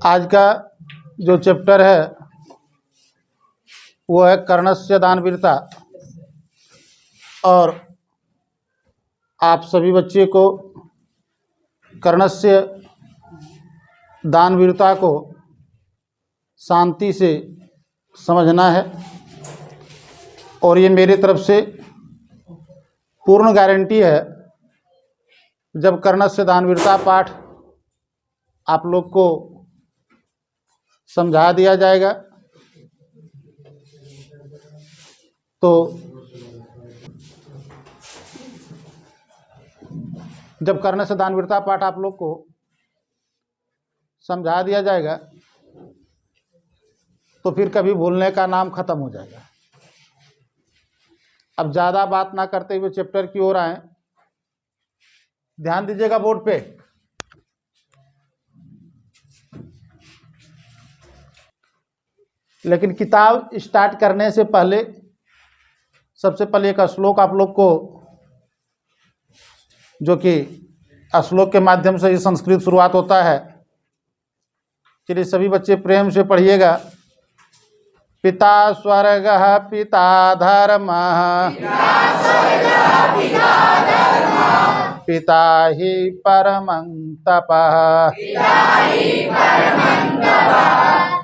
आज का जो चैप्टर है वो है कर्णस्य दानवीरता। और आप सभी बच्चे को कर्णस्य दानवीरता को शांति से समझना है। और ये मेरी तरफ से पूर्ण गारंटी है, जब कर्णस्य दानवीरता पाठ आप लोग को समझा दिया जाएगा तो जब कर्णस्य दानवीरता पाठ आप लोग को समझा दिया जाएगा तो फिर कभी भूलने का नाम खत्म हो जाएगा। अब ज़्यादा बात ना करते हुए चैप्टर की ओर आए। ध्यान दीजिएगा बोर्ड पे। लेकिन किताब स्टार्ट करने से पहले सबसे पहले एक श्लोक आप लोग को, जो कि श्लोक के माध्यम से ही संस्कृत शुरुआत होता है, चलिए सभी बच्चे प्रेम से पढ़िएगा। पिता स्वर्गः पिता धर्मः, पिता हि परमं तपः,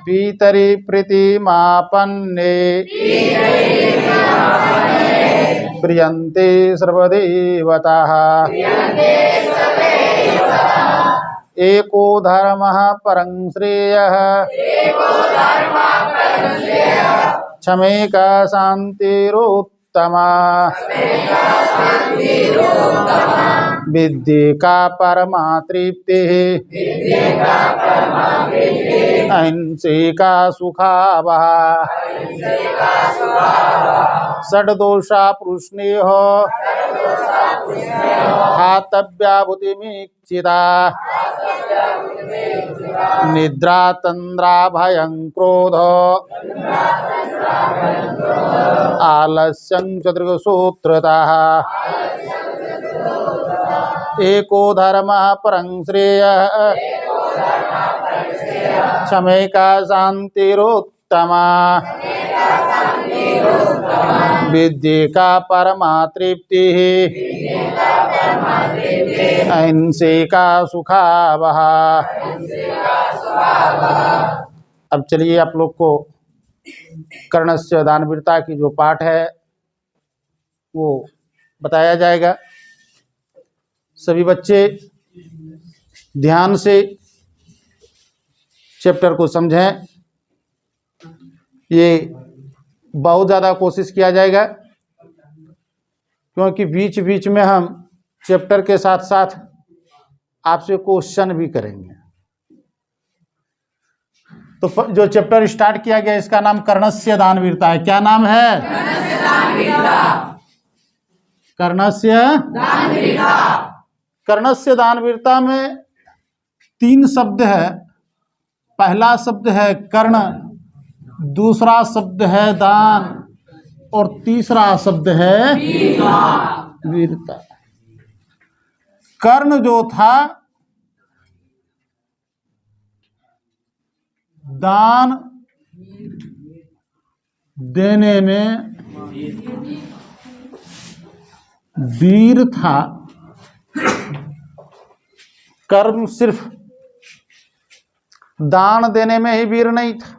पितरि प्रीतिमापन्ने, प्रियन्ते सर्वदेवताः। एको धर्मः परं श्रेयः, क्षमेका शान्तिरुत्तमा, विद्येका परमा तृप्तिः, अहिंसेका सुखावहा, षड्दोषा पुरुषनेह, हातव्या बुद्धिमीक्षिता, निद्रा तंद्रा भयं क्रोध, आलस्यं चतुर्सूत्रतः। एको धर्मः परं श्रेयः, क्षमेका शान्तिरुत्तमा, विद्येका परमा तृप्तिः, अहिंसेका सुखावहा। अब चलिए आप लोग को कर्णस्य दानवीरता की जो पाठ है वो बताया जाएगा। सभी बच्चे ध्यान से चैप्टर को समझें। ये बहुत ज़्यादा कोशिश किया जाएगा, क्योंकि बीच बीच में हम चैप्टर के साथ साथ आपसे क्वेश्चन भी करेंगे। तो जो चैप्टर स्टार्ट किया गया इसका नाम कर्णस्य दानवीरता है। क्या नाम है? कर्णस्य दानवीरता। कर्णस्य दानवीरता में 3 शब्द है। पहला शब्द है कर्ण, दूसरा शब्द है दान और तीसरा शब्द है वीरता। कर्ण जो था दान देने में वीर था। कर्म सिर्फ दान देने में ही वीर नहीं था,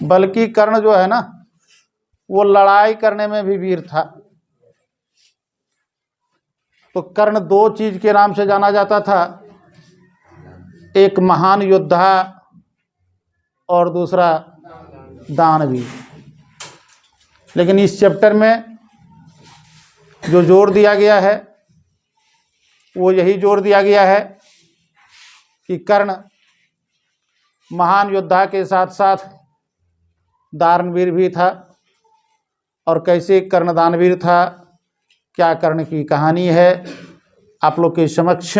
बल्कि कर्ण जो है ना वो लड़ाई करने में भी वीर था। तो कर्ण 2 चीज के नाम से जाना जाता था, एक महान योद्धा और दूसरा दानवीर। लेकिन इस चैप्टर में जो जोर दिया गया है वो यही जोर दिया गया है कि कर्ण महान योद्धा के साथ साथ दानवीर भी था। और कैसे कर्ण दानवीर था, क्या कर्ण की कहानी है, आप लोग के समक्ष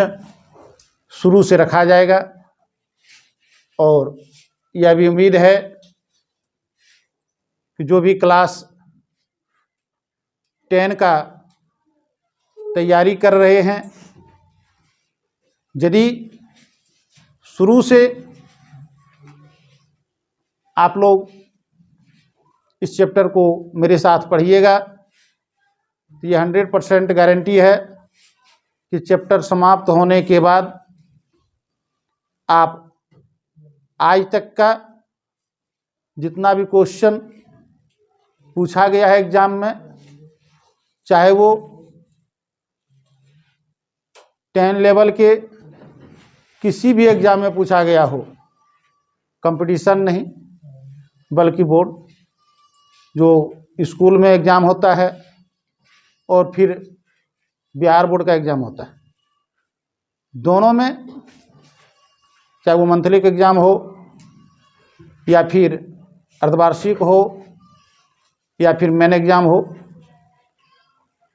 शुरू से रखा जाएगा। और यह भी उम्मीद है कि जो भी क्लास 10 का तैयारी कर रहे हैं, यदि शुरू से आप लोग इस चैप्टर को मेरे साथ पढ़िएगा। तो ये 100% गारंटी है कि चैप्टर समाप्त होने के बाद आप आज तक का जितना भी क्वेश्चन पूछा गया है एग्जाम में, चाहे वो 10 लेवल के किसी भी एग्जाम में पूछा गया हो, कंपटीशन नहीं बल्कि बोर्ड जो स्कूल में एग्ज़ाम होता है और फिर बिहार बोर्ड का एग्ज़ाम होता है, दोनों में चाहे वो मंथली का एग्ज़ाम हो या फिर अर्धवार्षिक हो या फिर मेन एग्ज़ाम हो,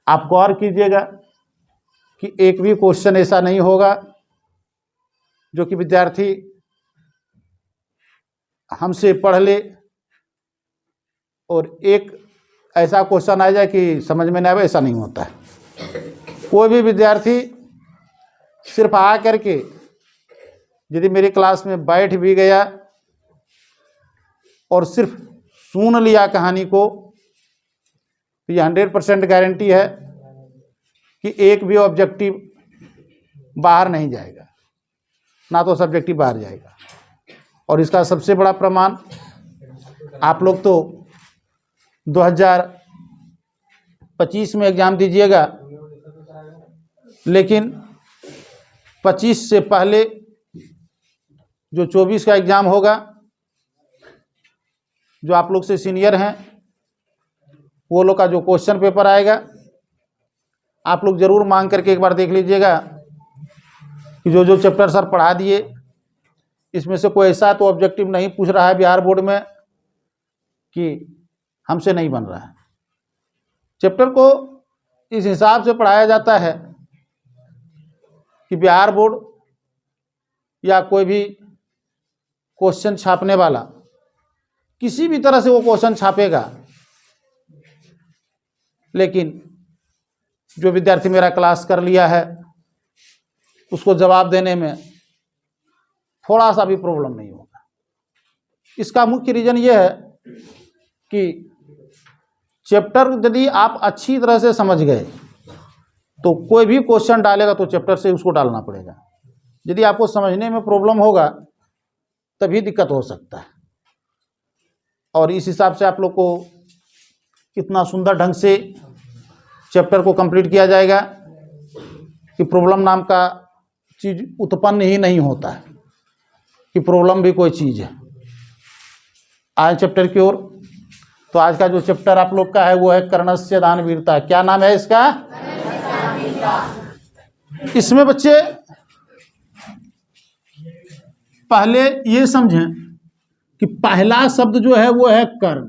आप गौर कीजिएगा कि एक भी क्वेश्चन ऐसा नहीं होगा जो कि विद्यार्थी हमसे पढ़ ले और एक ऐसा क्वेश्चन आ जाए कि समझ में नहीं आए, ऐसा नहीं होता है। कोई भी विद्यार्थी सिर्फ आ करके यदि मेरी क्लास में बैठ भी गया और सिर्फ सुन लिया कहानी को, तो ये 100% गारंटी है कि एक भी ऑब्जेक्टिव बाहर नहीं जाएगा, ना तो सब्जेक्टिव बाहर जाएगा। और इसका सबसे बड़ा प्रमाण, आप लोग तो 2025 में एग्ज़ाम दीजिएगा, लेकिन 25 से पहले जो 24 का एग्ज़ाम होगा, जो आप लोग से सीनियर हैं वो लोग का जो क्वेश्चन पेपर आएगा, आप लोग ज़रूर मांग करके एक बार देख लीजिएगा कि जो जो चैप्टर सर पढ़ा दिए इसमें से कोई ऐसा तो ऑब्जेक्टिव नहीं पूछ रहा है बिहार बोर्ड में कि हमसे नहीं बन रहा है। चैप्टर को इस हिसाब से पढ़ाया जाता है कि बिहार बोर्ड या कोई भी क्वेश्चन छापने वाला किसी भी तरह से वो क्वेश्चन छापेगा, लेकिन जो विद्यार्थी मेरा क्लास कर लिया है उसको जवाब देने में थोड़ा सा भी प्रॉब्लम नहीं होगा। इसका मुख्य रीज़न ये है कि चैप्टर यदि आप अच्छी तरह से समझ गए तो कोई भी क्वेश्चन डालेगा तो चैप्टर से उसको डालना पड़ेगा। यदि आपको समझने में प्रॉब्लम होगा तभी दिक्कत हो सकता है। और इस हिसाब से आप लोग को इतना सुंदर ढंग से चैप्टर को कंप्लीट किया जाएगा कि प्रॉब्लम नाम का चीज़ उत्पन्न ही नहीं होता है कि प्रॉब्लम भी कोई चीज़ है। आज चैप्टर की ओर, तो आज का जो चैप्टर आप लोग का है वो है कर्णस्य दानवीरता। क्या नाम है इसका? इसमें बच्चे पहले ये समझें कि पहला शब्द जो है वो है कर्ण।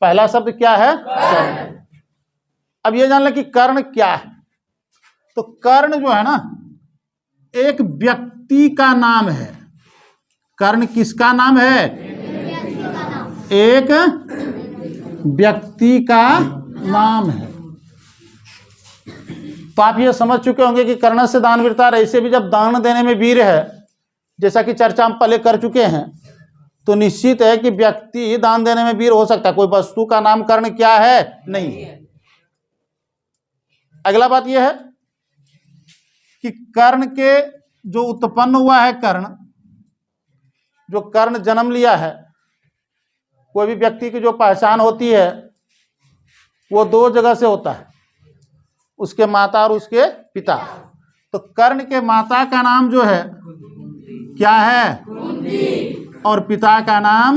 पहला शब्द क्या है? कर्ण। अब ये जान लें कि कर्ण क्या है। तो कर्ण जो है ना, एक व्यक्ति का नाम है। कर्ण किसका नाम है? एक व्यक्ति का नाम है। तो आप ये समझ चुके होंगे कि कर्णस्य दानवीरता। ऐसे भी जब दान देने में वीर है, जैसा कि चर्चा हम पहले कर चुके हैं, तो निश्चित है कि व्यक्ति ही दान देने में वीर हो सकता है। कोई वस्तु का नाम कर्ण क्या है? नहीं है। अगला बात यह है कि कर्ण के जो उत्पन्न हुआ है, कर्ण जो कर्ण जन्म लिया है, कोई भी व्यक्ति की जो पहचान होती है वो दो जगह से होता है, उसके माता और उसके पिता। तो कर्ण के माता का नाम जो है क्या है? और पिता का नाम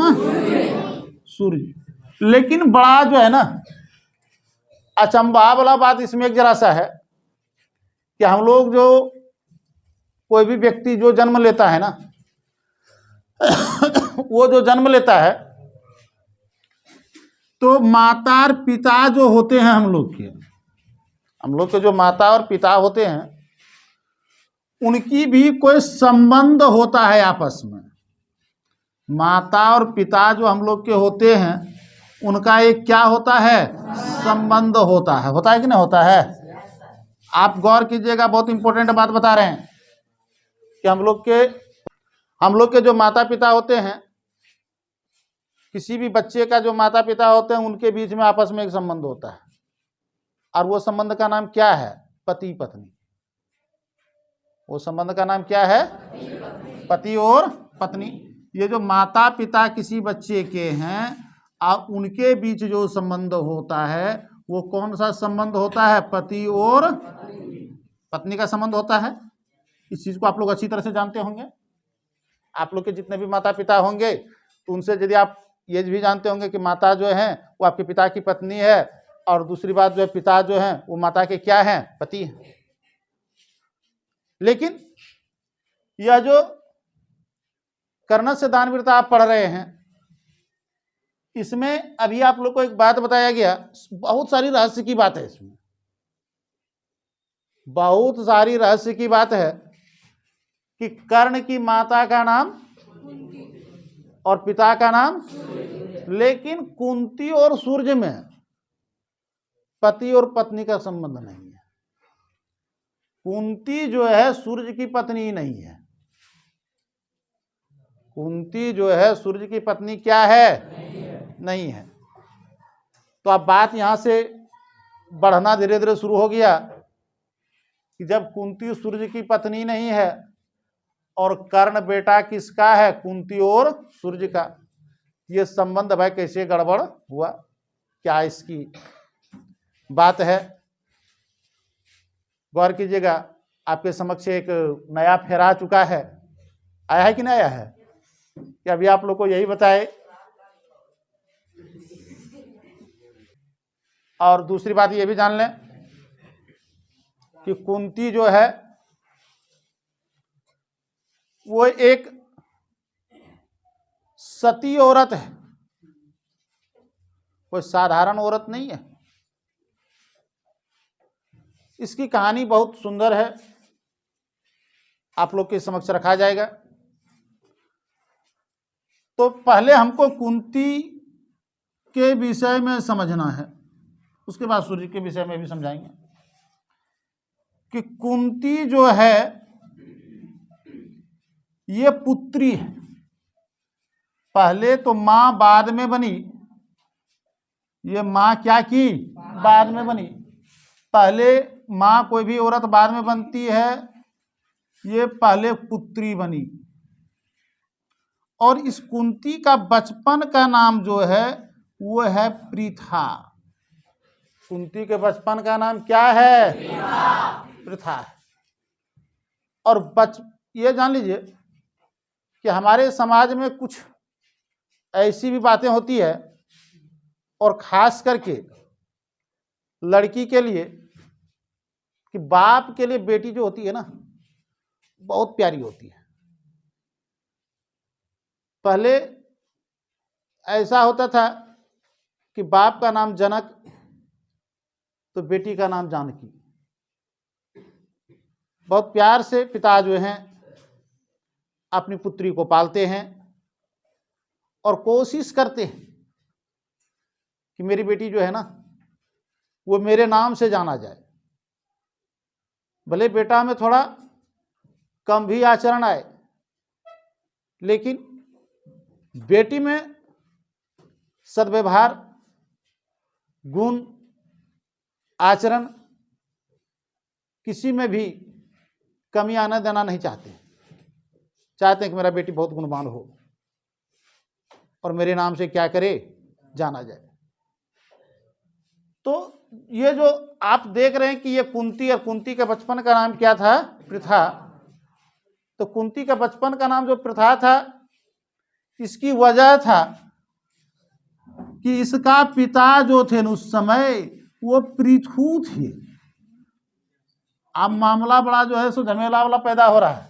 सूर्य। लेकिन बड़ा जो है ना अचंभा वाला बात इसमें एक जरा सा है कि हम लोग जो कोई भी व्यक्ति जो जन्म लेता है ना वो जो जन्म लेता है तो माता और पिता जो होते हैं हम लोग के जो माता और पिता होते हैं उनकी भी कोई संबंध होता है आपस में। माता और पिता जो हम लोग के होते हैं उनका एक क्या होता है? संबंध होता है। होता है कि नहीं होता है? आप गौर कीजिएगा, बहुत इंपॉर्टेंट बात बता रहे हैं कि हम लोग के जो माता पिता होते हैं किसी भी बच्चे का जो माता पिता होते हैं उनके बीच में आपस में एक संबंध होता है, और वो संबंध का नाम क्या है? पति पत्नी। वो संबंध का नाम क्या है? पति और पत्नी। ये जो माता पिता किसी बच्चे के हैं और उनके बीच जो संबंध होता है वो कौन सा संबंध होता है? पति और पत्नी का संबंध होता है। इस चीज को आप लोग अच्छी तरह से जानते होंगे। आप लोग के जितने भी माता पिता होंगे तो उनसे यदि आप ये भी जानते होंगे कि माता जो है वो आपके पिता की पत्नी है, और दूसरी बात जो है पिता जो है वो माता के क्या हैं? पति हैं। लेकिन यह जो कर्ण से दानवीरता आप पढ़ रहे हैं, इसमें अभी आप लोग को एक बात बताया गया, बहुत सारी रहस्य की बात है इसमें, बहुत सारी रहस्य की बात है कि कर्ण की माता का नाम और पिता का नाम, लेकिन कुंती और सूर्य में पति और पत्नी का संबंध नहीं है। कुंती जो है सूर्य की पत्नी नहीं है। कुंती जो है सूर्य की पत्नी क्या है? नहीं है। तो अब बात यहां से बढ़ना धीरे धीरे शुरू हो गया कि जब कुंती सूर्य की पत्नी नहीं है और कर्ण बेटा किसका है? कुंती और सूर्य का। ये संबंध भाई कैसे गड़बड़ हुआ? क्या इसकी बात है? गौर कीजिएगा, आपके समक्ष एक नया फेरा आ चुका है। आया है कि नहीं आया है? कि अभी आप लोग को यही बताए। और दूसरी बात ये भी जान लें कि कुंती जो है वो एक सती औरत है, कोई साधारण औरत नहीं है। इसकी कहानी बहुत सुंदर है, आप लोग के समक्ष रखा जाएगा। तो पहले हमको कुंती के विषय में समझना है, उसके बाद सूर्य के विषय में भी समझाएंगे कि कुंती जो है ये पुत्री है। पहले तो मां बाद में बनी, ये मां क्या की? बाद में बनी। पहले मां कोई भी औरत बाद में बनती है, ये पहले पुत्री बनी। और इस कुंती का बचपन का नाम जो है वो है पृथा। कुंती के बचपन का नाम क्या है? पृथा है। और ये जान लीजिए कि हमारे समाज में कुछ ऐसी भी बातें होती है, और खास करके लड़की के लिए, कि बाप के लिए बेटी जो होती है ना बहुत प्यारी होती है। पहले ऐसा होता था कि बाप का नाम जनक तो बेटी का नाम जानकी। बहुत प्यार से पिता जो हैं अपनी पुत्री को पालते हैं और कोशिश करते हैं कि मेरी बेटी जो है ना वो मेरे नाम से जाना जाए। भले बेटा में थोड़ा कम भी आचरण आए, लेकिन बेटी में सद्व्यवहार, गुण, आचरण, किसी में भी कमी आने देना नहीं चाहते। चाहते हैं कि मेरा बेटी बहुत गुणवान हो और मेरे नाम से क्या करे? जाना जाए। तो ये जो आप देख रहे हैं कि ये कुंती, और कुंती के बचपन का नाम क्या था? पृथा। तो कुंती का बचपन का नाम जो पृथा था, इसकी वजह था कि इसका पिता जो थे उस समय वो पृथु थे। अब मामला बड़ा जो है सो झमेला वाला पैदा हो रहा है।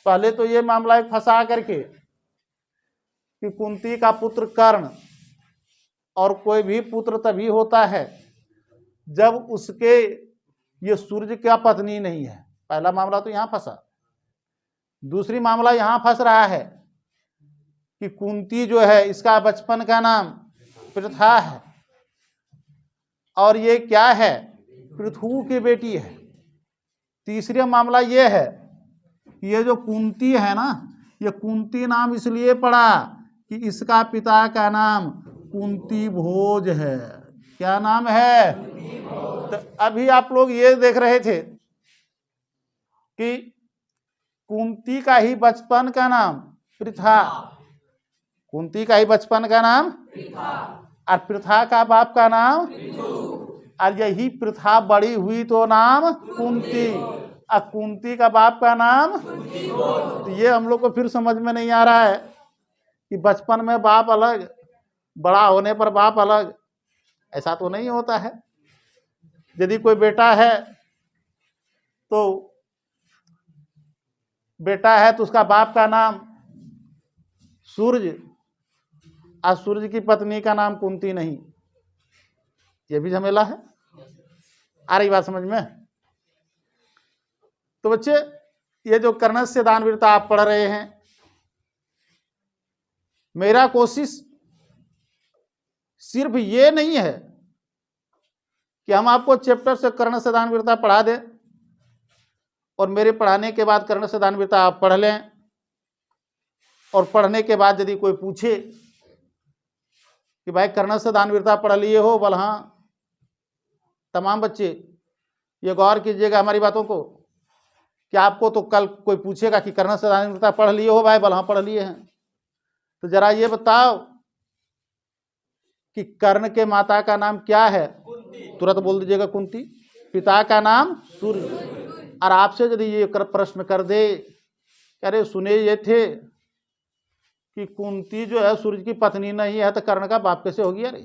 पहले तो ये मामला एक फंसा करके कि कुंती का पुत्र कर्ण, और कोई भी पुत्र तभी होता है जब उसके ये सूर्य का पत्नी नहीं है। पहला मामला तो यहां फंसा। दूसरी मामला यहां फंस रहा है कि कुंती जो है इसका बचपन का नाम पृथा है, और ये क्या है? पृथु की बेटी है। तीसरा मामला ये है, ये जो कुंती है ना, ये कुंती नाम इसलिए पड़ा कि इसका पिता का नाम कुंती भोज है। क्या नाम है? तो अभी आप लोग ये देख रहे थे कि कुंती का ही बचपन का नाम पृथा, कुंती का ही बचपन का नाम और पृथा का बाप का नाम, और यही पृथा बड़ी हुई तो नाम कुंती, और कुंती का बाप का नाम। तो ये हम लोग को फिर समझ में नहीं आ रहा है कि बचपन में बाप अलग, बड़ा होने पर बाप अलग। ऐसा तो नहीं होता है। यदि कोई बेटा है तो उसका बाप का नाम सूर्य, और सूर्य की पत्नी का नाम कुंती नहीं। ये भी झमेला है। आ रही बात समझ में? तो बच्चे, ये जो कर्णस्य दानवीरता आप पढ़ रहे हैं, मेरा कोशिश सिर्फ ये नहीं है कि हम आपको चैप्टर से कर्णस्य दानवीरता पढ़ा दें और मेरे पढ़ाने के बाद कर्णस्य दानवीरता आप पढ़ लें, और पढ़ने के बाद यदि कोई पूछे कि भाई कर्णस्य दानवीरता पढ़ लिए हो, बोल हाँ। तमाम बच्चे ये गौर कीजिएगा हमारी बातों को, कि आपको तो कल कोई पूछेगा कि कर्णस्य दानवीरता पढ़ लिए हो भाई, बोल हाँ पढ़ लिए हैं। तो जरा ये बताओ कि कर्ण के माता का नाम क्या है? तुरंत बोल दीजिएगा कुंती। पिता का नाम सूर्य। और आपसे यदि ये प्रश्न कर दे, अरे सुने ये थे कि कुंती जो है सूर्य की पत्नी नहीं है, तो कर्ण का बाप कैसे होगी? अरे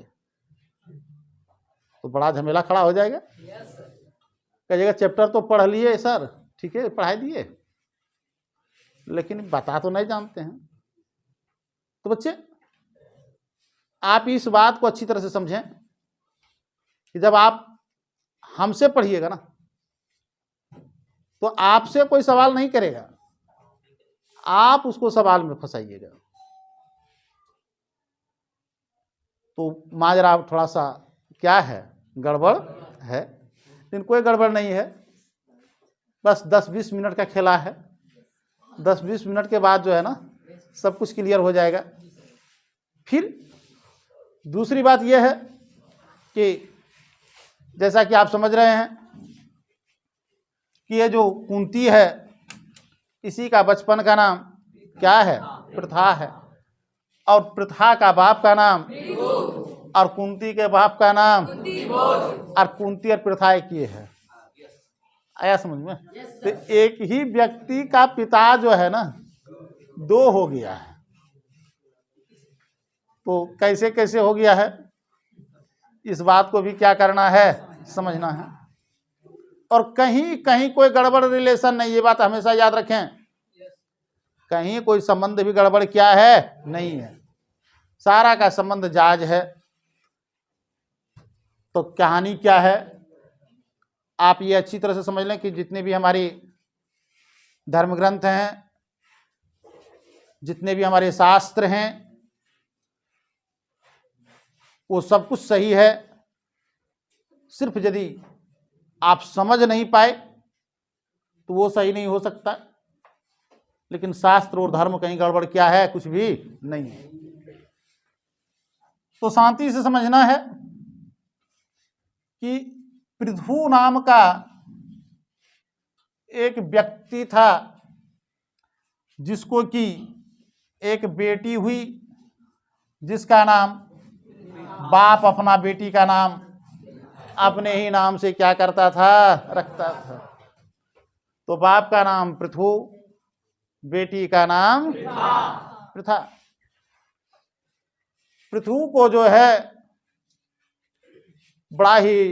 तो बड़ा झमेला खड़ा हो जाएगा। कहिएगा चैप्टर तो पढ़ लिए सर, ठीक है पढ़ा दिए, लेकिन बता तो नहीं जानते हैं। तो बच्चे, आप इस बात को अच्छी तरह से समझें कि जब आप हमसे पढ़िएगा ना, तो आपसे कोई सवाल नहीं करेगा, आप उसको सवाल में फंसाइएगा। तो माजरा थोड़ा सा क्या है, गड़बड़ है। लेकिन कोई गड़बड़ नहीं है, बस 10-20 मिनट का खेला है। 10-20 मिनट के बाद जो है ना, सब कुछ क्लियर हो जाएगा। फिर दूसरी बात यह है कि जैसा कि आप समझ रहे हैं कि ये जो कुंती है, इसी का बचपन का नाम क्या है? पृथा है। और पृथा का बाप का नाम, और कुंती के बाप का नाम, और कुंती और पृथा एक ये है। आया समझ में? तो एक ही व्यक्ति का पिता जो है ना, 2 हो गया है। तो कैसे कैसे हो गया है, इस बात को भी क्या करना है, समझना है। और कहीं कहीं कोई गड़बड़ रिलेशन नहीं, ये बात हमेशा याद रखें। कहीं कोई संबंध भी गड़बड़ क्या है, नहीं है। सारा का संबंध जायज है। तो कहानी क्या है, आप ये अच्छी तरह से समझ लें कि जितने भी हमारे धर्म ग्रंथ हैं, जितने भी हमारे शास्त्र हैं, वो सब कुछ सही है। सिर्फ यदि आप समझ नहीं पाए तो वो सही नहीं हो सकता। लेकिन शास्त्र और धर्म कहीं गड़बड़ क्या है, कुछ भी नहीं है। तो शांति से समझना है कि पृथु नाम का एक व्यक्ति था, जिसको कि एक बेटी हुई, जिसका नाम बाप अपना बेटी का नाम अपने ही नाम से क्या करता था, रखता था। तो बाप का नाम पृथु, बेटी का नाम पृथा। पृथु को जो है बड़ा ही,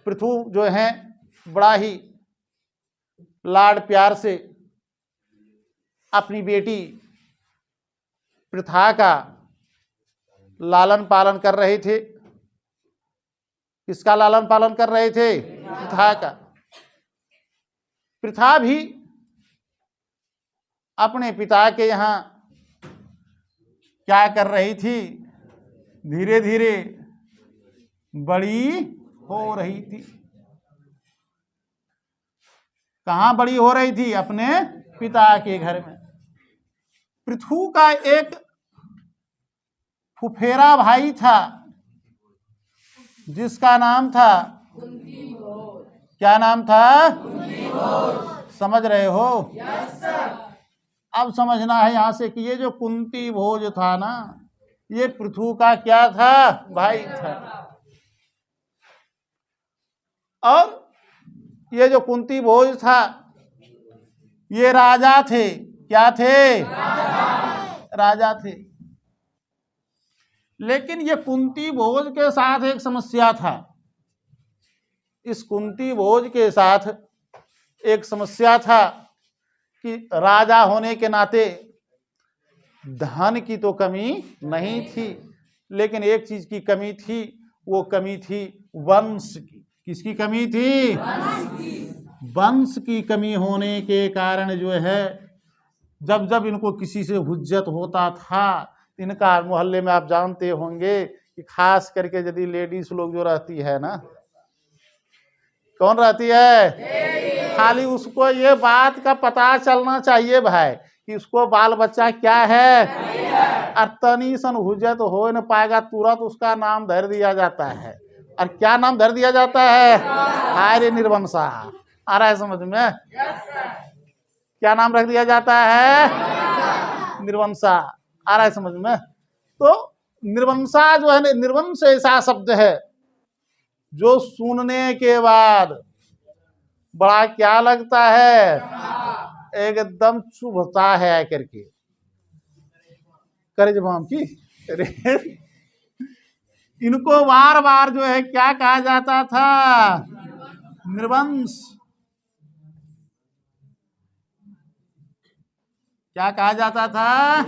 पृथु जो है बड़ा ही लाड प्यार से अपनी बेटी पृथा का लालन पालन कर रहे थे। किसका लालन पालन कर रहे थे? पृथा का। पृथा भी अपने पिता के यहाँ क्या कर रही थी, धीरे धीरे बड़ी हो रही थी। कहाँ बड़ी हो रही थी? अपने पिता के घर में। पृथु का एक फुफेरा भाई था जिसका नाम था, क्या नाम था? समझ रहे हो? अब समझना है यहां से कि ये जो कुंती भोज था ना, ये पृथु का क्या था? भाई था। और ये जो कुंती भोज था ये राजा थे। क्या थे? राजा थे। लेकिन ये कुंती भोज के साथ एक समस्या था। इस कुंती भोज के साथ एक समस्या था कि राजा होने के नाते धन की तो कमी नहीं थी, लेकिन एक चीज की कमी थी, वो कमी थी वंश की। किसकी कमी थी? वंश की कमी होने के कारण जो है, जब जब इनको किसी से हुज्जत होता था, इनका मोहल्ले में आप जानते होंगे कि खास करके यदि लेडीज लोग जो रहती है ना, कौन रहती है? खाली उसको ये बात का पता चलना चाहिए भाई कि उसको बाल बच्चा क्या है, और तनी सन हुज्जत हो न पाएगा, तुरंत उसका नाम धर दिया जाता है। और क्या नाम धर दिया जाता है? हाय रे निर्वंशा। आ रहा है समझ में? क्या नाम रख दिया जाता है? निर्वंशा। आ रहा है समझ में? तो निर्वंशा जो है, निर्वंश ऐसा शब्द है जो सुनने के बाद बड़ा क्या लगता है? एकदम चुभता है करके। करे जब हम की इनको बार बार जो है क्या कहा जाता था? निर्वंश। क्या कहा जाता था?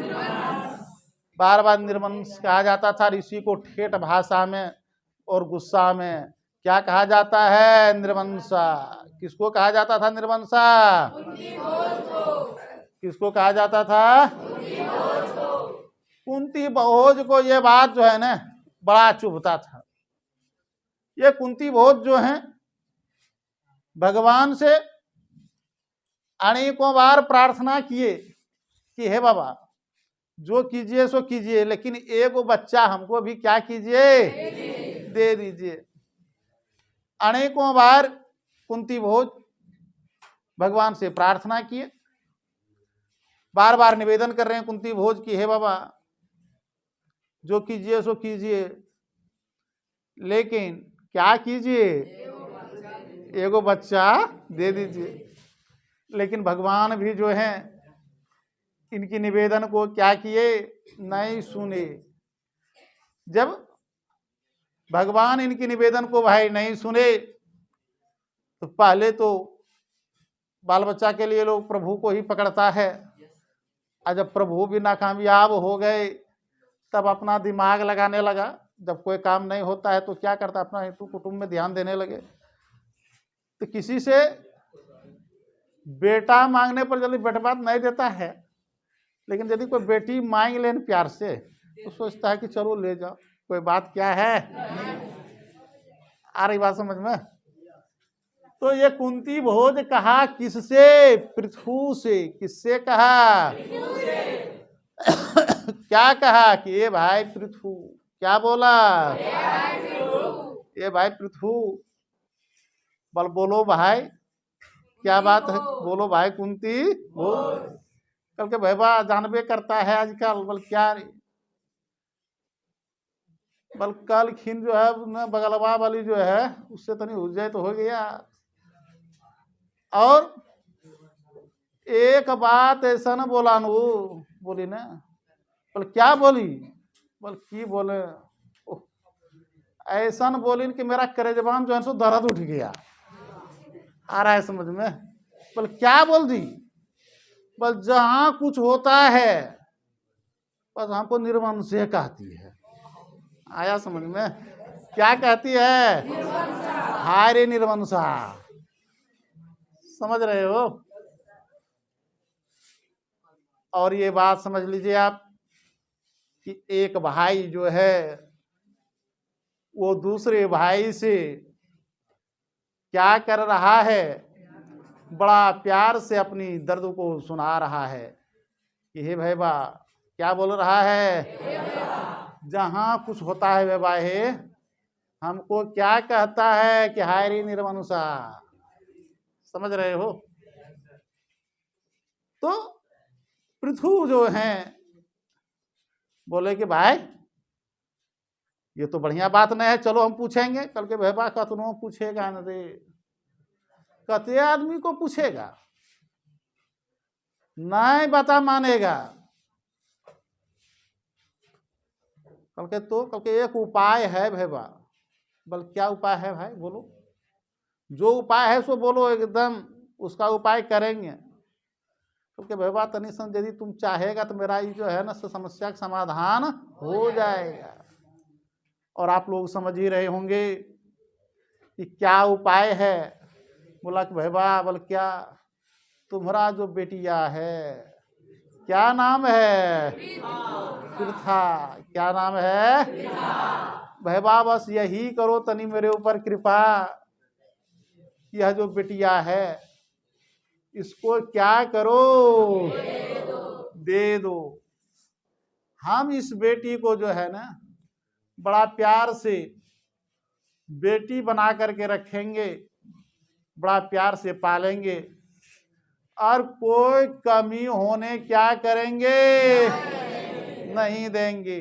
बार बार निर्वंश कहा जाता था। ऋषि को ठेठ भाषा में और गुस्सा में क्या कहा जाता है? निर्वंशा। किसको कहा जाता था निर्वंशा? किसको कहा जाता था? कुंती भोज को ये बात जो है ना बड़ा चुभता था। ये कुंती भोज जो है भगवान से अनेकों बार प्रार्थना किए कि हे बाबा जो कीजिए सो कीजिए, लेकिन एक बच्चा हमको भी क्या कीजिए? दे दीजिए। अनेकों बार कुंती भोज भगवान से प्रार्थना किए, बार बार निवेदन कर रहे हैं कुंती भोज की हे बाबा जो कीजिए सो कीजिए, लेकिन क्या कीजिए? एगो बच्चा दे दीजिए। लेकिन भगवान भी जो है इनकी निवेदन को क्या किए? नहीं सुने। जब भगवान इनकी निवेदन को भाई नहीं सुने तो पहले तो बाल बच्चा के लिए लोग प्रभु को ही पकड़ता है, और जब प्रभु भी नाकामयाब हो गए तब अपना दिमाग लगाने लगा। जब कोई काम नहीं होता है तो क्या करता? अपना हिंदू कुटुंब में ध्यान देने लगे। तो किसी से बेटा मांगने पर जल्दी बेटा नहीं देता है, लेकिन यदि कोई बेटी मांग ले प्यार से तो सोचता है कि चलो ले जाओ, कोई बात क्या है। आ रही बात समझ में? तो ये कुंती भोज कहा किससे? पृथु से। किससे कहा? क्या कहा कि ये भाई पृथु। क्या बोला? ये भाई पृथु। बोलो भाई क्या बात है? बोलो भाई कुंती भोज। कल के भैया जानबे करता है आजकल, बल क्या बल कल खिन जो है न बगलवा वाली जो है उससे तो नहीं हो जाए तो हो गया। और एक बात ऐसा ना बोला न, वो बोली ना, बोल क्या बोली? बोल की बोले ऐसा न बोली कि मेरा करेजबान जो है सो दर्द उठ गया। आ रहा है समझ में? बोल क्या बोल दी? बोल जहां कुछ होता है बस हमको निर्वंश कहती है। आया समझ में? क्या कहती है? हाय रे निर्वंशा। समझ रहे हो? और ये बात समझ लीजिए आप कि एक भाई जो है वो दूसरे भाई से क्या कर रहा है? बड़ा प्यार से अपनी दर्द को सुना रहा है कि हे भैया। क्या बोल रहा है? जहाँ कुछ होता है वैवाहिक, हमको क्या कहता है कि हायरी निर्मनुषा, समझ रहे हो। तो पृथु जो हैं बोले कि भाई ये तो बढ़िया बात नहीं है, चलो हम पूछेंगे। कल के भैबा कतनो पूछेगा न रे, कते आदमी को पूछेगा, नहीं बता मानेगा। कल के एक उपाय है भैबा। बल क्या उपाय है भाई, बोलो। जो उपाय है सो बोलो, एकदम उसका उपाय करेंगे। क्योंकि भैबा तनी सन यदि तुम चाहेगा तो मेरा ये जो है ना समस्या का समाधान हो जाएगा। और आप लोग समझ ही रहे होंगे कि क्या उपाय है। बोला कि भैबा बोल क्या, तुम्हारा जो बेटिया है क्या नाम है, पृथा। क्या नाम है, भैबा बस यही करो तनी मेरे ऊपर कृपा। यह जो बेटिया है इसको क्या करो, दे दो। हम इस बेटी को जो है ना बड़ा प्यार से बेटी बना करके रखेंगे, बड़ा प्यार से पालेंगे, और कोई कमी होने क्या करेंगे, नहीं देंगे।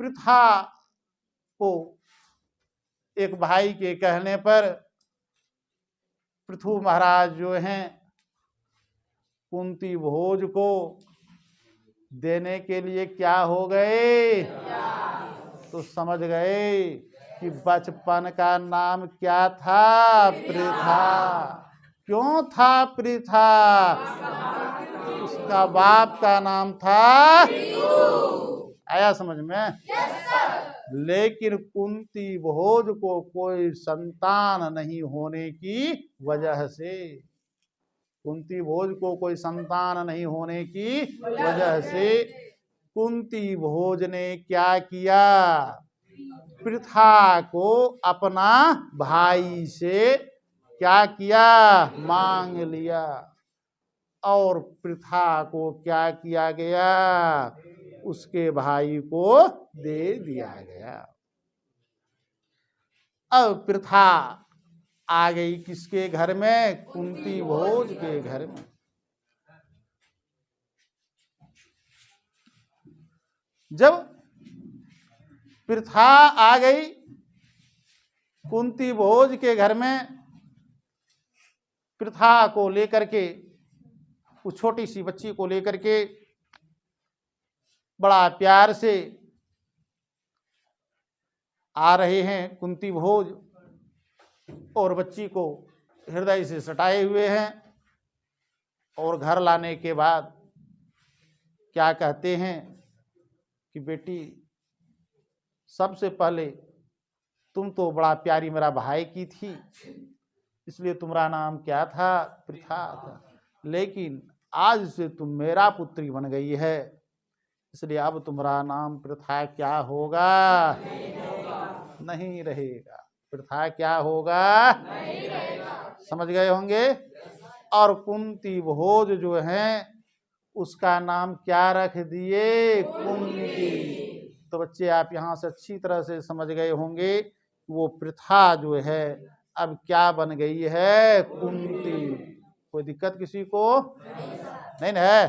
पृथा को एक भाई के कहने पर पृथु महाराज जो हैं कुंती भोज को देने के लिए क्या हो गए, तो समझ गए कि बचपन का नाम क्या था, पृथा। क्यों था पृथा, उसका बाप का नाम था, आया समझ में। लेकिन कुंती भोज को कोई संतान नहीं होने की वजह से, कुंती भोज को कोई संतान नहीं होने की वजह से कुंती भोज ने क्या किया, पृथा को अपना भाई से क्या किया, मांग लिया। और पृथा को क्या किया गया, उसके भाई को दे दिया गया। अब पृथा आ गई किसके घर में, कुंती भोज के घर में। जब पृथा आ गई कुंती भोज के घर में, पृथा को लेकर के, उस छोटी सी बच्ची को लेकर के बड़ा प्यार से आ रहे हैं कुंती भोज, और बच्ची को हृदय से सटाए हुए हैं। और घर लाने के बाद क्या कहते हैं कि बेटी सबसे पहले तुम तो बड़ा प्यारी मेरा भाई की थी, इसलिए तुम्हारा नाम क्या था, पृथा था। लेकिन आज से तुम मेरा पुत्री बन गई है, इसलिए अब तुम्हारा नाम पृथा क्या होगा, नहीं रहेगा। पृथा क्या होगा, नहीं रहेगा। समझ गए होंगे। और कुंती भोज जो है उसका नाम क्या रख दिए, कुंती। तो बच्चे आप यहाँ से अच्छी तरह से समझ गए होंगे, वो पृथा जो है अब क्या बन गई है, कुंती। कोई दिक्कत किसी को नहीं है।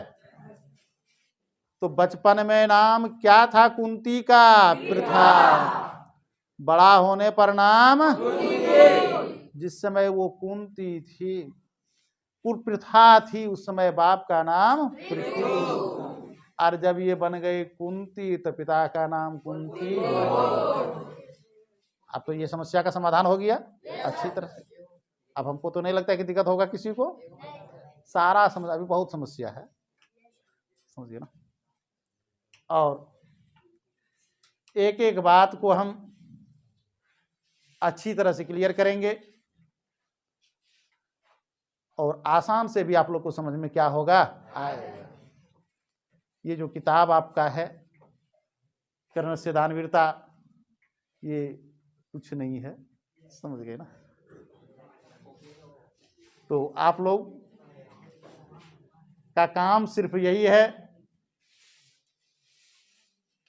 तो बचपन में नाम क्या था कुंती का, पृथा। बड़ा होने पर नाम, जिस समय वो कुंती थी, पृथा थी, उस समय बाप का नाम पृथु। और जब ये बन गई कुंती तो पिता का नाम कुंती। अब तो ये समस्या का समाधान हो गया अच्छी तरह से। अब हमको तो नहीं लगता कि दिक्कत होगा किसी को। सारा समझ, अभी बहुत समस्या है, समझिए ना। और एक एक बात को हम अच्छी तरह से क्लियर करेंगे, और आसान से भी आप लोग को समझ में क्या होगा, आएगा। ये जो किताब आपका है कर्णस्य दानवीरता, ये कुछ नहीं है, समझ गए ना। तो आप लोग का काम सिर्फ यही है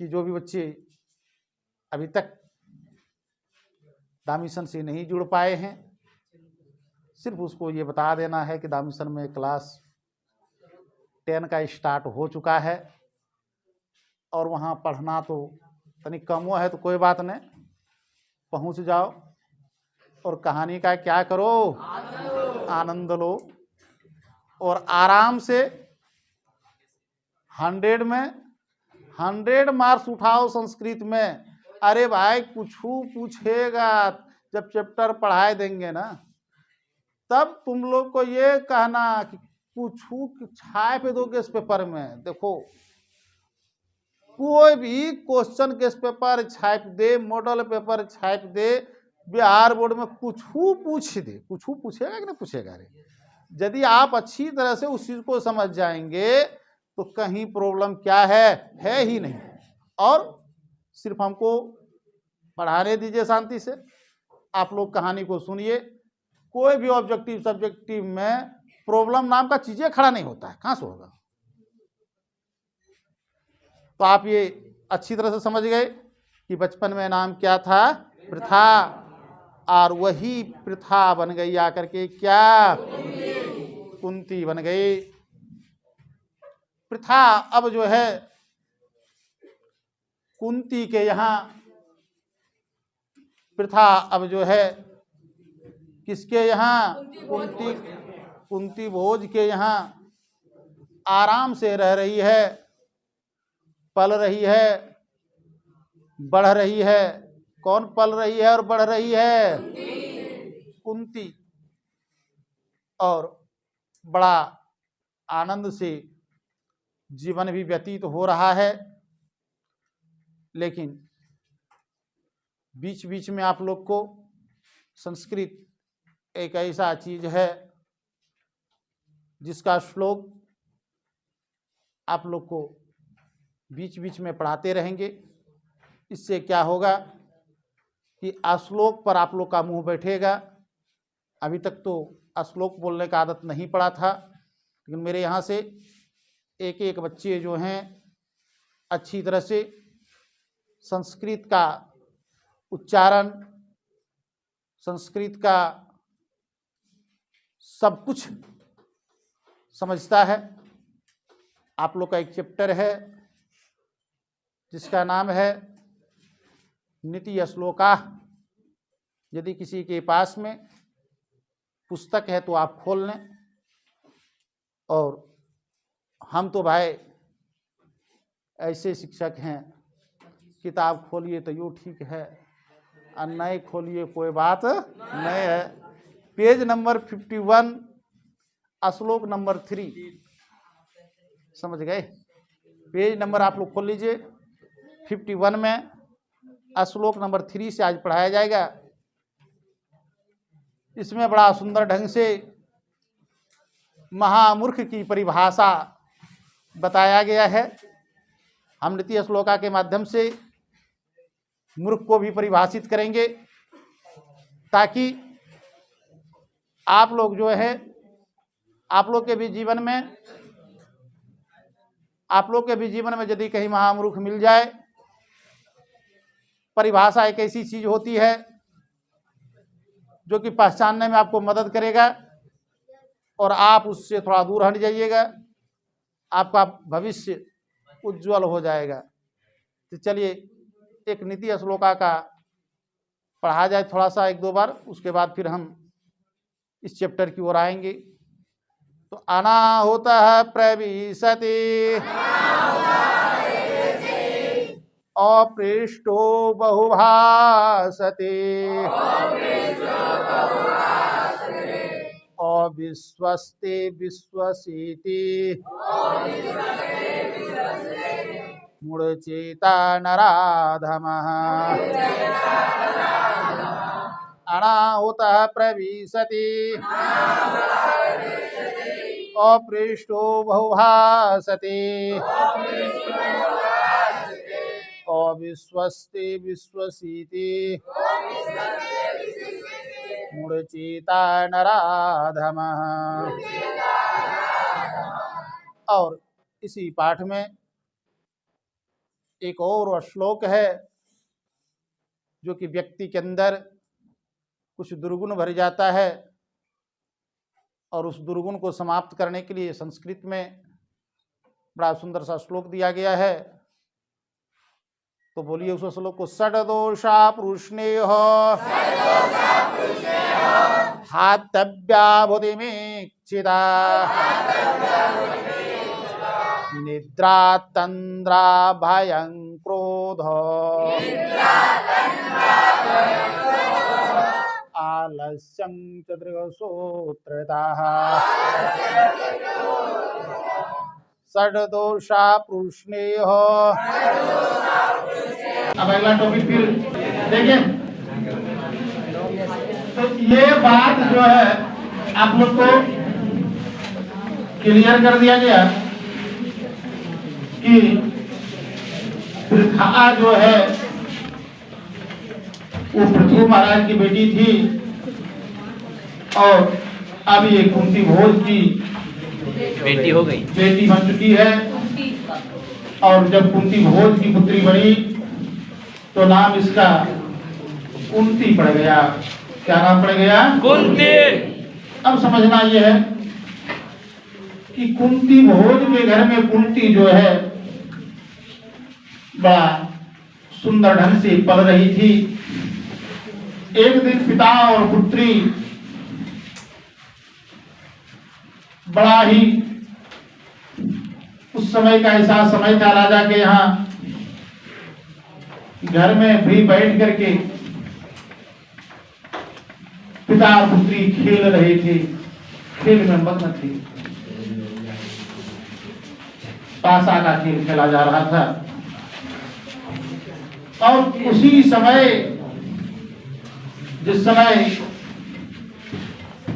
कि जो भी बच्चे अभी तक दामिशन से नहीं जुड़ पाए हैं, सिर्फ उसको ये बता देना है कि दामिशन में क्लास 10 का स्टार्ट हो चुका है और वहाँ पढ़ना तो तनिक कमो है, तो कोई बात नहीं, पहुँच जाओ और कहानी का क्या करो, आनंद लो और आराम से 100 में 100 मार्क्स उठाओ संस्कृत में। अरे भाई कुछ पूछेगा जब चैप्टर पढ़ाए देंगे ना, तब तुम लोग को ये कहना कि कुछ छाप दोगे इस पेपर में। देखो कोई भी क्वेश्चन केस पेपर छाप दे, मॉडल पेपर छाप दे, बिहार बोर्ड में कुछ पूछ दे, कुछ पूछेगा कि नहीं पूछेगा रे। यदि आप अच्छी तरह से उस चीज को समझ जाएंगे तो कहीं प्रॉब्लम क्या है ही नहीं। और सिर्फ हमको पढ़ाने दीजिए शांति से, आप लोग कहानी को सुनिए। कोई भी ऑब्जेक्टिव सब्जेक्टिव में प्रॉब्लम नाम का चीजें खड़ा नहीं होता है, कहां से होगा। तो आप ये अच्छी तरह से समझ गए कि बचपन में नाम क्या था, प्रथा, और वही प्रथा बन गई आकर के क्या, कुंती बन गई। प्रथा अब जो है कुंती के यहाँ, प्रथा अब जो है किसके यहाँ, कुंती भोज के यहाँ आराम से रह रही है, पल रही है, बढ़ रही है। कौन पल रही है और बढ़ रही है, कुंती। और बड़ा आनंद से जीवन भी व्यतीत हो रहा है। लेकिन बीच बीच में आप लोग को संस्कृत एक ऐसा चीज है जिसका श्लोक आप लोग को बीच बीच में पढ़ाते रहेंगे। इससे क्या होगा कि श्लोक पर आप लोग का मुंह बैठेगा। अभी तक तो श्लोक बोलने का आदत नहीं पड़ा था, लेकिन मेरे यहाँ से एक एक बच्चे जो हैं अच्छी तरह से संस्कृत का उच्चारण, संस्कृत का सब कुछ समझता है। आप लोग का एक चैप्टर है जिसका नाम है नीति श्लोका। यदि किसी के पास में पुस्तक है तो आप खोल लें। और हम तो भाई ऐसे शिक्षक हैं, किताब खोलिए तो यूँ ठीक है और नहीं खोलिए कोई बात नहीं है। पेज नंबर 51 श्लोक नंबर 3, समझ गए। पेज नंबर आप लोग खोल लीजिए, 51 में श्लोक नंबर 3 से आज पढ़ाया जाएगा। इसमें बड़ा सुंदर ढंग से महामूर्ख की परिभाषा बताया गया है। हम नीति श्लोका के माध्यम से मूर्ख को भी परिभाषित करेंगे, ताकि आप लोग जो है, आप लोग के भी जीवन में यदि कहीं महामूर्ख मिल जाए, परिभाषा एक ऐसी चीज होती है जो कि पहचानने में आपको मदद करेगा और आप उससे थोड़ा दूर हट जाइएगा, आपका भविष्य उज्जवल हो जाएगा। तो चलिए एक नीति श्लोका का पढ़ा जाए थोड़ा सा, 1-2 बार, उसके बाद फिर हम इस चैप्टर की ओर आएंगे। तो अनाहुत प्रविशति अपृष्टो बहुभाषते अविश्वस्ते विश्वसीति मूढ़चेता नराधमः। अनाहुतः प्रविशति अपृष्टो बहुभाषते अविश्वस्ते विश्वसीति मूढ़चेता नराधमः। और इसी पाठ में एक और श्लोक है जो कि व्यक्ति के अंदर कुछ दुर्गुण भर जाता है और उस दुर्गुण को समाप्त करने के लिए संस्कृत में बड़ा सुंदर सा श्लोक दिया गया है। तो बोलिए उस श्लोक को। षड्दोषा पुरुषनेह हातव्या भूतिमीक्षिता निद्रा तंद्रा भयं क्रोध आलस्यं च दृढसूत्रताः षड्दोषा पुरुषनेह। अब अगला टॉपिक फिर देखिए। तो ये बात जो है आप लोग को क्लियर कर दिया गया कि पृथा जो है वो पृथु महाराज की बेटी थी और अब ये कुंती भोज की बेटी हो गई, बेटी बन चुकी है। और जब कुंती भोज की पुत्री बनी तो नाम इसका कुंती पड़ गया। क्या नाम पड़ गया? कुंती। अब समझना यह है कि कुंती भोज के घर में कुंती जो है बड़ा सुंदर ढंग से पल रही थी। एक दिन पिता और पुत्री बड़ा ही उस समय का ऐसा समय था राजा के यहाँ घर में भी बैठ करके पिता और पुत्री खेल रहे थे, खेल में मग्न थे। पासा का खेल खेला जा रहा था और उसी समय जिस समय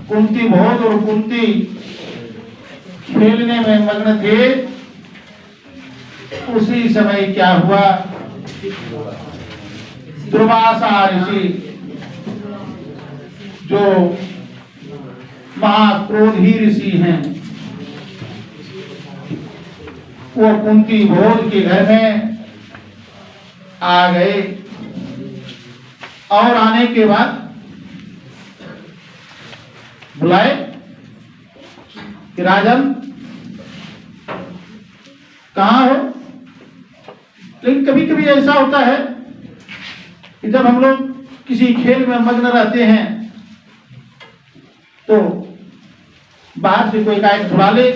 कुंती भोज और कुंती खेलने में मग्न थे उसी समय क्या हुआ, दुर्वासा ऋषि जो महाक्रोधी ऋषि हैं वो कुंती भोज के घर में आ गए और आने के बाद बुलाए कि राजन कहाँ हो। लेकिन कभी कभी ऐसा होता है कि जब हम लोग किसी खेल में मग्न रहते हैं तो बाहर से कोई गायक बुला ले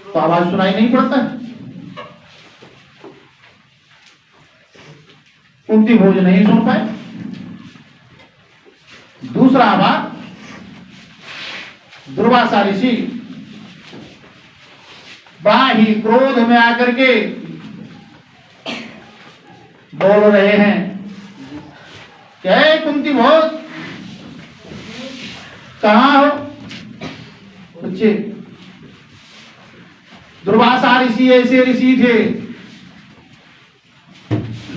तो आवाज सुनाई नहीं पड़ता है। कुंती भोज नहीं सुन पाए। दूसरा बात, दुर्वासा ऋषि बड़ा ही क्रोध में आकर के बोल रहे हैं क्या कुंती भोज कहाँ हो। बच्चे दुर्वासा ऋषि ऐसे ऋषि थे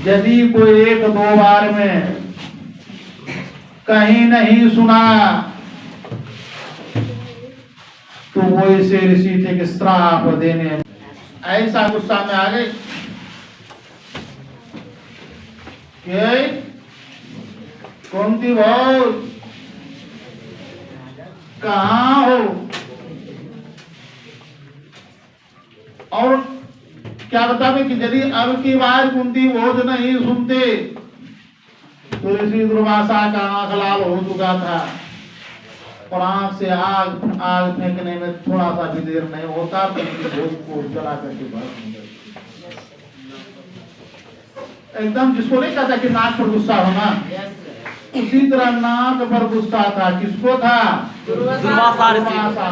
यदि कोई एक दो बार में कहीं नहीं सुना तो वो ऐसे ऋषि थे कि श्राप देने। ऐसा गुस्सा में आ गए कि कुंती भोज कहाँ हो। और क्या बतावे कि यदि अब की बार कुंती भोज नहीं सुनते तो ऋषि दुर्वासा का आंख लाल हो चुका था और आंख से आग आग फेंकने में थोड़ा सा भी देर नहीं होता कुंती भोज को जला करके भस्म कर। एकदम जिसको नहीं कहता कि नाक पर गुस्सा होना उसी तरह नाक पर गुस्सा था। किसको था? दुर्वासा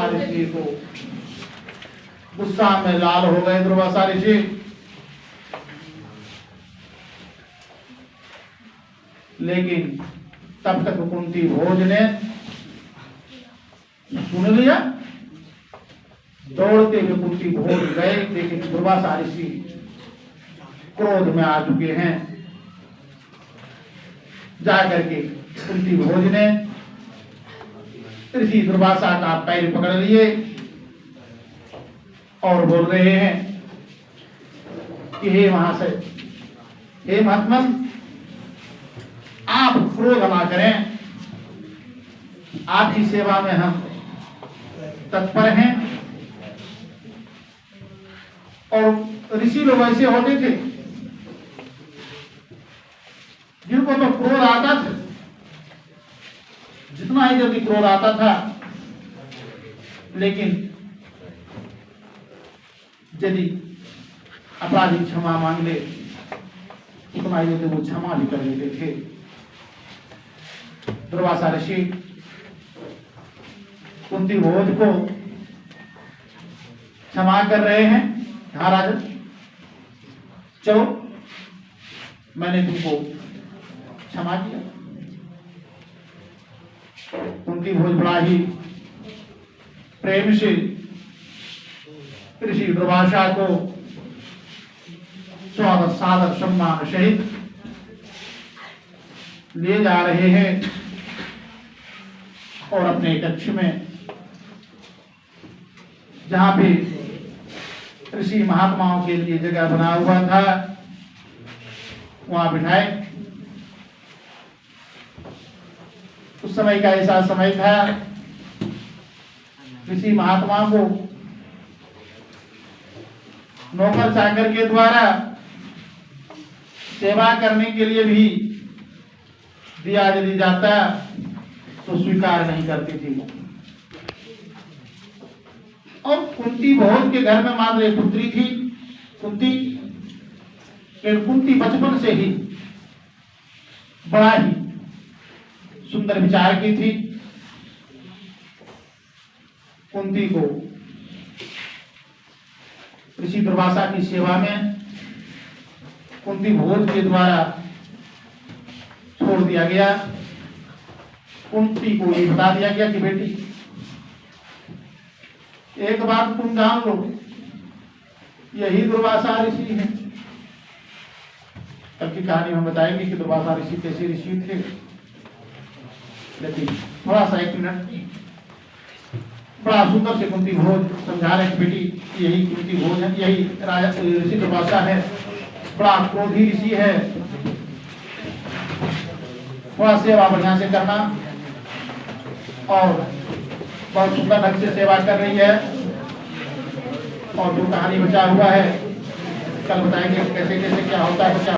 ऋषि को। गुस्सा में लाल हो गए दुर्वासा ऋषि। लेकिन तब तक कुंती भोज ने सुन लिया। दौड़ते हुए कुंती भोज गए लेकिन दुर्वासा ऋषि क्रोध में आ चुके हैं। जाकर के कुंती भोज ने ऋषि दुर्वासा का पैर पकड़ लिए और बोल रहे हैं कि हे महाशय, हे महात्मन, आप क्रोध ना करें, आपकी सेवा में हम तत्पर हैं। और ऋषि लोग ऐसे होते थे जिनको तो क्रोध आता था, जितना ही जल्दी क्रोध आता था, लेकिन यदि अपराधी क्षमा मांग ले उतना ही जल्दी वो क्षमा भी कर लेते थे। दुर्वासा ऋषि कुंती भोज को क्षमा कर रहे हैं। हाँ राजन, चलो मैंने तुमको क्षमा किया। कुंती भोज बड़ा ही प्रेम से ऋषि दुर्वासा को स्वागत सादर सम्मान सहित ले जा रहे हैं और अपने कक्ष में, जहां पे ऋषि महात्माओं के लिए जगह बना हुआ था, वहां बिठाए। उस समय का ऐसा समय था, ऋषि महात्मा को नौकर चाकर के द्वारा सेवा करने के लिए भी दिया यदि जाता तो स्वीकार नहीं करती थी। और कुंती भोज के घर में मात्र एक पुत्री थी, कुंती। कुंती बचपन से ही बड़ा ही सुंदर विचार की थी। कुंती को ऋषि दुर्वासा की सेवा में कुंती भोज के द्वारा छोड़ दिया गया। कुंती को ये बता दिया गया कि बेटी, एक बात तुम जान लो, यही दुर्वासा ऋषि है। तब की कहानी हम बताएंगे कि दुर्वासा ऋषि कैसे ऋषि थे, लेकिन थोड़ा सा एक मिनट बड़ा सुंदर से कुंती भोज समझा रहे कि बेटी यही कुंती भोज है, यही राजा ऋषि दुर्वासा है, बड़ा क्रोधी ऋषि है, थोड़ा सेवा बढ़िया से करना। और बहुत सुंदर ढंग से सेवा कर रही है। और जो कहानी बचा हुआ है कल बताएंगे कैसे कैसे क्या होता है, क्या